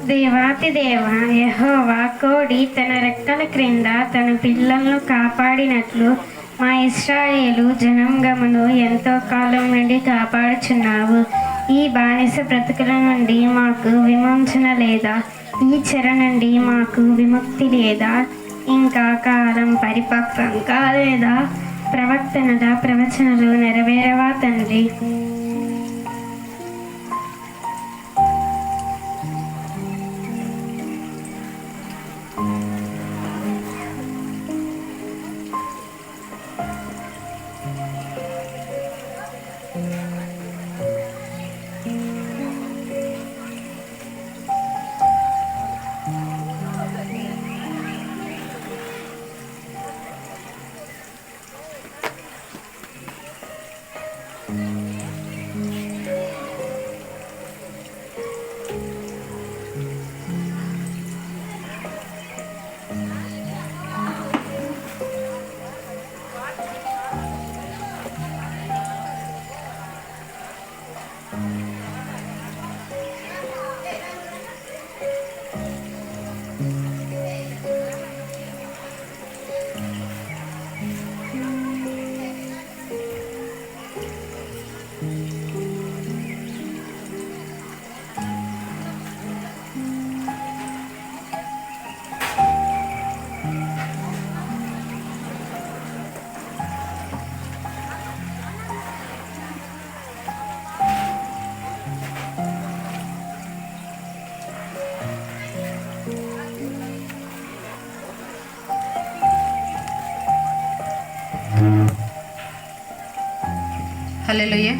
దేవాతి దేవ యెహోవా కోడి తన రెక్కల క్రింద తన పిల్లలను కాపాడినట్లు మా ఇశ్రాయేలు జనాంగమును ఎంతో కాలం నుండి కాపాడుచున్నావు. ఈ బానిస బ్రతుకుల నుండి మాకు విమోచన లేదా? ఈ చెర నుండి మాకు విముక్తి లేదా? ఇంకా కాలం పరిపక్వం కాలేదా? ప్రవక్తనుల ప్రవచనలు నెరవేరవా తండ్రి? హల్లెలూయా.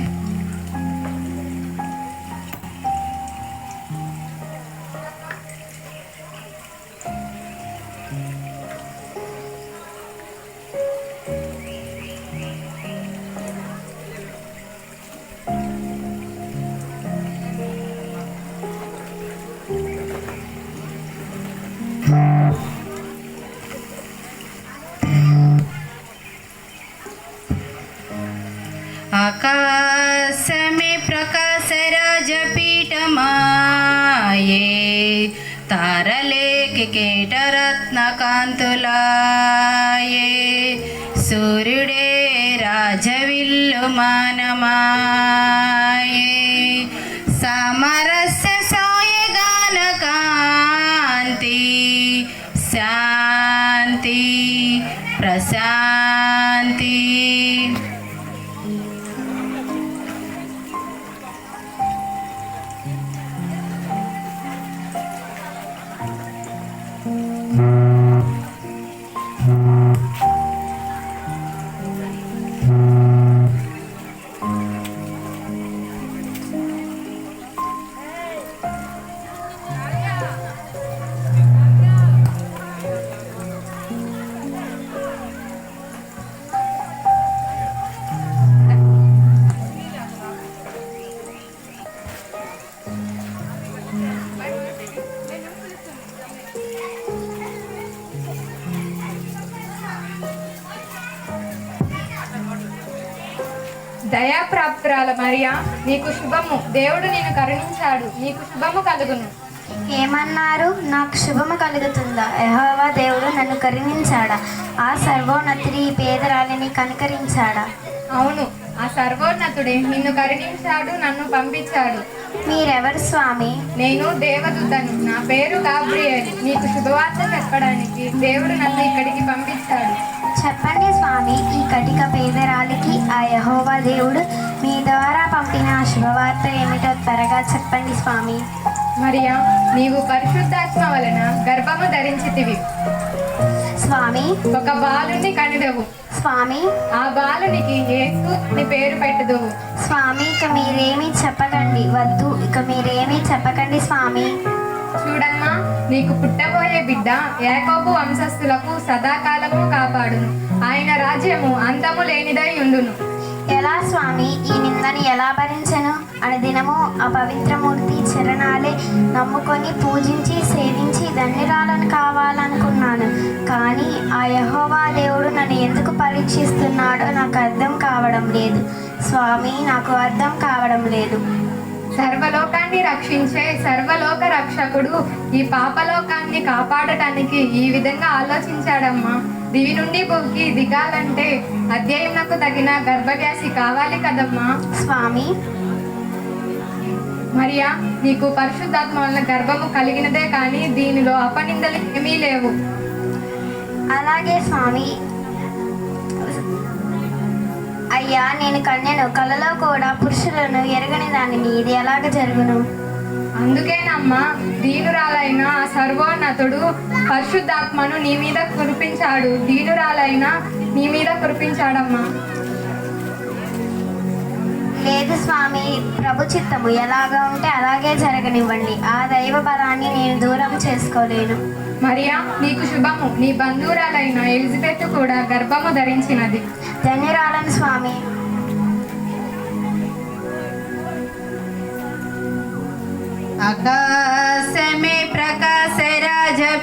आकाशमे प्रकाश राजपीठमाये तारले कीटरत्नकांतुलाये सूर्युडे राजविल्लुमानमाये सामरस्य सायगानकांति शांति प्रशांति దయాప్రాప్తురాల మరియా, నీకు శుభము, దేవుడు నిన్ను కరుణించాడు, నీకు శుభము కలుగును. ఏమన్నారు? నాకు శుభము కలుగుతుందా? యెహోవా దేవుడు నన్ను కరుణించాడా? ఆ సర్వోన్నతుడి ఈ పేదరాలిని కనికరించాడా? అవును, ఆ సర్వోన్నతుడే నిన్ను కరుణించాడు, నన్ను పంపించాడు. మీరెవరు స్వామి? నేను దేవదూతను, నా పేరు గాబ్రియేలు. నీకు శుభవార్త చెప్పడానికి దేవుడు నన్ను ఇక్కడికి పంపించాడు. చెప్పండి స్వామి, ఈ కటిక పేదరాలికి ఆ యెహోవా దేవుడు మీ ద్వారా పంపిన ఆ శుభవార్త ఏమిటో త్వరగా చెప్పండి స్వామి. మరియా, నీవు పరిశుద్ధాత్మ వలన గర్భము ధరించితివి. స్వామి, ఒక బాలుని కనుదవు. స్వామి, ఆ బాలునికి యేసు నీ పేరు పెట్టుదువు. స్వామి, ఇక మీరేమీ చెప్పకండి. వద్దు, ఇక మీరేమీ చెప్పకండి స్వామి. చూడమ్మా, నీకు పుట్టబోయే బిడ్డ యాకోబు వంశస్థులకు సదాకాలము కాపాడును. ఆయన రాజ్యము అంతము లేనిదై ఉండును. ఎలా స్వామి? ఈ నిందని ఎలా భరించను? అనుదినము ఆ పవిత్రమూర్తి చరణాలే నమ్ముకొని పూజించి సేవించి ధన్యురాలను కావాలనుకున్నాను. కానీ ఆ యెహోవా దేవుడు నన్ను ఎందుకు పరీక్షిస్తున్నాడో నాకు అర్థం కావడం లేదు స్వామి, నాకు అర్థం కావడం లేదు. సర్వలోకాన్ని రక్షించే సర్వలోక రక్షకుడు ఈ పాపలోకాన్ని కాపాడటానికి ఈ విధంగా ఆలోచించాడమ్మా. దివి నుండి భూమికి దిగాలంటే అధ్యయనకు తగిన గర్భవ్యాసి కావాలి కదమ్మా. స్వామి, మరియా, నీకు పరిశుద్ధాత్మ వలన గర్భము కలిగినదే కానీ దీనిలో అపనిందలు ఏమీ లేవు. అలాగే స్వామి. అయ్యా, నేను కన్యను, కలలో కూడా పురుషులను ఎరగని దానిని, ఇది ఎలాగ జరుగును? అందుకేనమ్మా దీనురాలైన ఆ సర్వోన్నతుడు పరిశుద్ధాత్మను నీ మీద కురిపించాడు. దీనురాలైన నీ మీద కురిపించాడమ్మా. లేదు స్వామి, ప్రభు చిత్తము ఎలాగా ఉంటే అలాగే జరగనివ్వండి. ఆ దైవ బలాన్ని నేను దూరం చేసుకోలేను. మరియా, నీకు శుభము. నీ బంధువురాలైన ఎలిజబెత్ కూడా గర్భము ధరించినది. ధన్యురాలను స్వామి. आकाशमे प्रकाश राजपीठमाये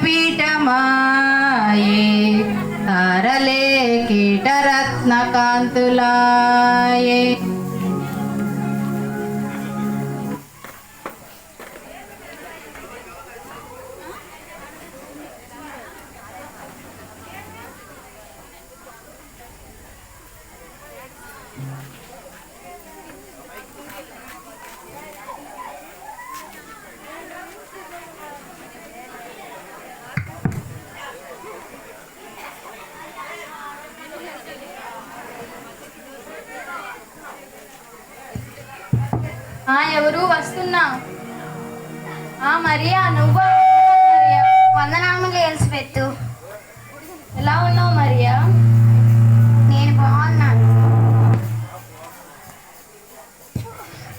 तारले कीटरत्नकान्तुलाये ఎవరు వస్తున్నా? మరియా, నువ్వు? మరియా, వందనాములు ఎలిజబెత్. ఎలా ఉన్నావు మరియా? నేను బాగున్నాను.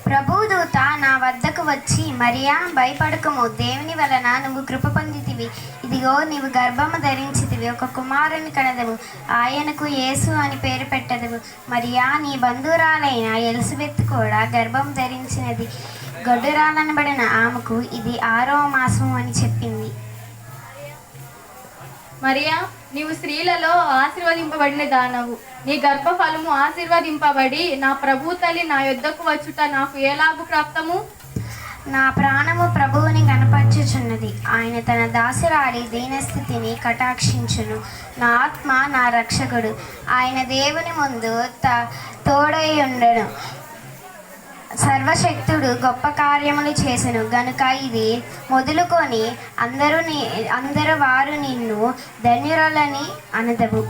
ప్రభుదూత నా వద్దకు వచ్చి, మరియా భయపడకము, దేవుని వలన నువ్వు కృప పొందితివి. ఇదిగో నీవు గర్భము ధరించితివి, ఒక కుమారుని కనదవు, ఆయనకు యేసు అని పేరు పెట్టదవు. మరియా, నీ బంధువురాలైన ఎలిజబెత్ కూడా గర్భం ధరించినది. గొడ్డురాలనబడిన ఆమెకు ఇది 6వ మాసం అని చెప్పింది. మరియా, నీవు స్త్రీలలో ఆశీర్వదింపబడిన దానవు. నీ గర్భఫలము ఆశీర్వదింపబడి నా ప్రభు తల్లి నా యొద్దకు వచ్చుట నాకు ఎలాగు ప్రాప్తము? నా ప్రాణము ప్రభువుని కనపరచుచున్నది. ఆయన తన దాసురాలి దీనస్థితిని కటాక్షించును. నా ఆత్మ నా రక్షకుడు ఆయన దేవుని ముందు తోడై ఉండను. సర్వశక్తుడు గొప్ప కార్యములు చేసెను గనుక ఇది మొదలుకొని అందరు వారు నిన్ను ధన్యురాలని అనదవు.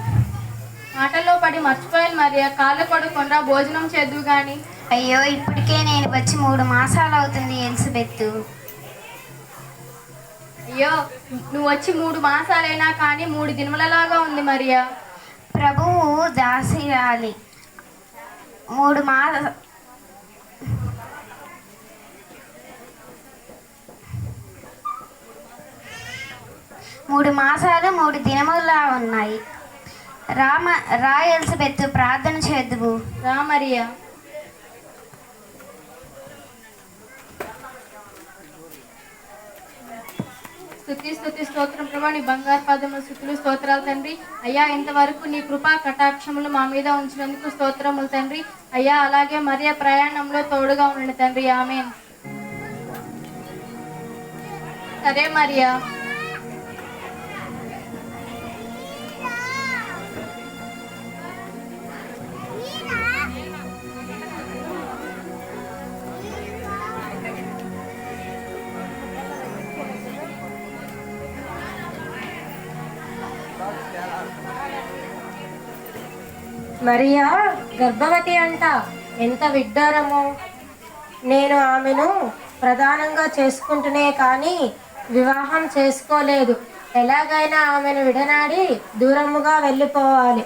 మాటల్లో పడి మర్చిపోయాను మరియా. కాళ్ళు కొడుకుండా భోజనం చేద్దు గాని. అయ్యో, ఇప్పటికే నేను వచ్చి 3 మాసాలు అవుతుంది ఎలిజబెత్. అయ్యో, నువ్వు వచ్చి 3 మాసాలైనా కానీ 3 దినములలాగా ఉంది మరియా. ప్రభువు దాసిరాలి 3 మాసాలు 3 దినములా ఉన్నాయి. రా ఎలిజబెత్, ప్రార్థన చేద్దువు. రా మరియా. స్తుతి స్తోత్రం ప్రభా, నీ బంగారు పాదములు స్తుతులు స్తోత్రాలు తండ్రి. అయ్యా, ఇంతవరకు నీ కృపా కటాక్షములు మా మీద ఉంచినందుకు స్తోత్రములు తండ్రి. అయ్యా, అలాగే మరియా ప్రయాణంలో తోడుగా ఉండండి తండ్రి. ఆమేన్. సరే మరియా. మరియా గర్భవతి అంట, ఎంత విడ్డూరమో. నేను ఆమెను ప్రధానంగా చేసుకుంటూనే కానీ వివాహం చేసుకోలేదు. ఎలాగైనా ఆమెను విడనాడి దూరముగా వెళ్ళిపోవాలి.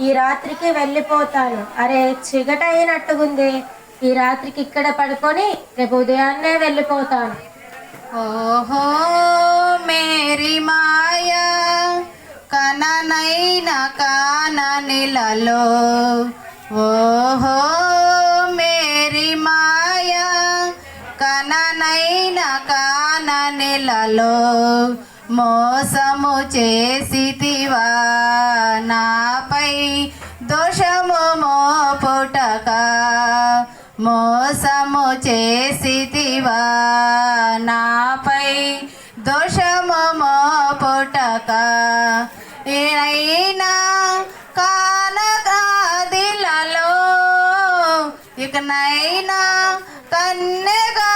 ఈ రాత్రికి వెళ్ళిపోతాను. అరే, చీకట అయినట్టుగుంది. ఈ రాత్రికి ఇక్కడ పడుకొని రేపు ఉదయాన్నే వెళ్ళిపోతాను. ఓహో మేరీ మాయా కననైన కాననిలలో, ఓహో మేరీ మాయా కననైన కాననిలలో, మోసము చేసితివా నాపై దోషము మోపుటక, మోసము చేసితివా నాపై దోషము మోపుటక ఏనైనా కానగాదిలలో ఇకనైనా కన్నెగా